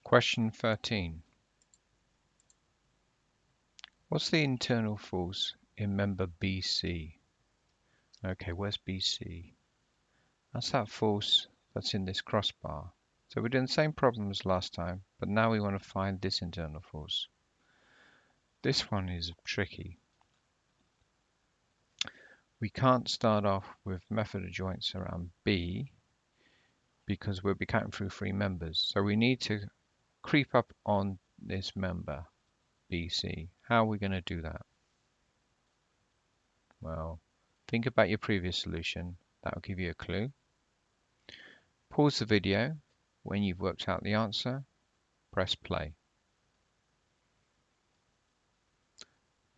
Question 13. What's the internal force in member BC? Okay, where's BC? That's that force that's in this crossbar. So we're doing the same problem as last time, but now we want to find this internal force. This one is tricky. We can't start off with method of joints around B because we'll be counting through three members. So we need to creep up on this member, BC. How are we going to do that? Well, think about your previous solution. That will give you a clue. Pause the video. When you've worked out the answer, press play.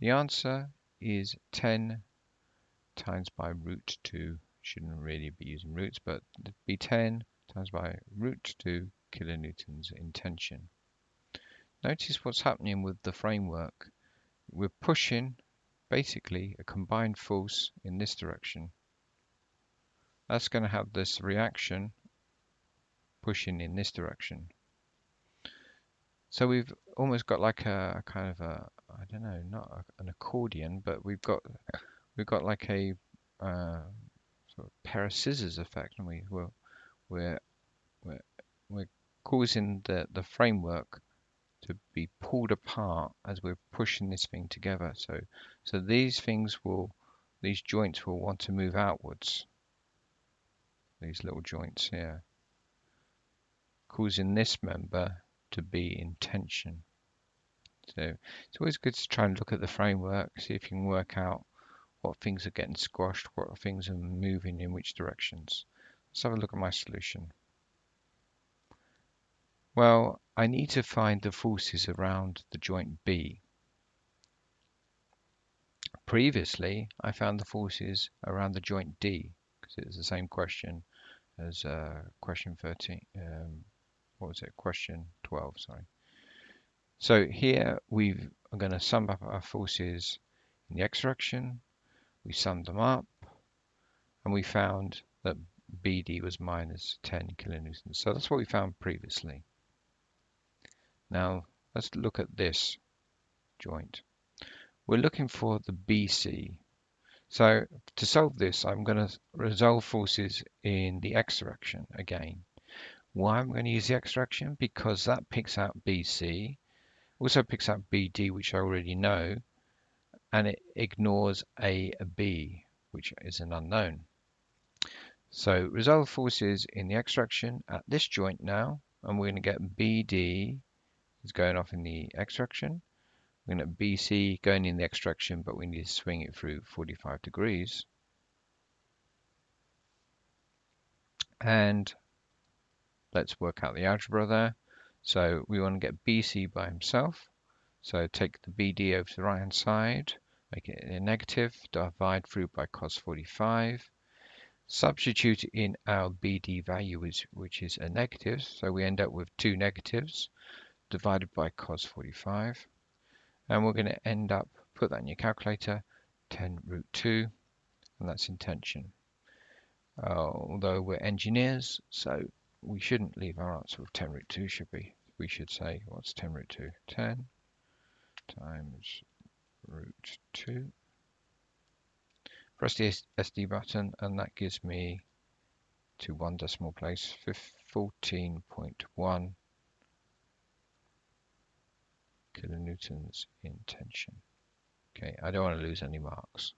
The answer is 10 times by root 2. Shouldn't really be using roots, but it'd be 10 times by root 2 kilonewtons in tension. Notice what's happening with the framework. We're pushing basically a combined force in this direction. That's going to have this reaction pushing in this direction. So we've almost got like a kind of a, I don't know, not an accordion, but we've got like a sort of pair of scissors effect, and we're causing the framework to be pulled apart as we're pushing this thing together. So these joints will want to move outwards. These little joints here, causing this member to be in tension. So it's always good to try and look at the framework, see if you can work out what things are getting squashed, what things are moving in which directions. Let's have a look at my solution. Well, I need to find the forces around the joint B. Previously, I found the forces around the joint D, because it was the same question as question 13. What was it? Question 12, sorry. So here we are going to sum up our forces in the x direction. We summed them up, and we found that BD was minus 10 kilonewtons. So that's what we found previously. Now let's look at this joint. We're looking for the BC. So to solve this, I'm going to resolve forces in the x direction again. Why I'm going to use the x direction? Because that picks out BC, also picks out BD, which I already know, and it ignores AB, which is an unknown. So resolve forces in the x direction at this joint now, and we're going to get BD is going off in the x direction. We're going to get BC going in the x direction, but we need to swing it through 45 degrees. And let's work out the algebra there. So we want to get BC by himself. So take the BD over to the right hand side, make it a negative, divide through by cos 45. Substitute in our BD value, which is a negative, so we end up with two negatives divided by cos 45. And we're going to end up, put that in your calculator, 10 root 2, and that's in tension. Although we're engineers, so we shouldn't leave our answer with 10 root 2, should we? We should say, what's 10 root 2? 10 times root 2. Press the SD button, and that gives me to one decimal place 14.1 kilonewtons in tension. Okay, I don't want to lose any marks.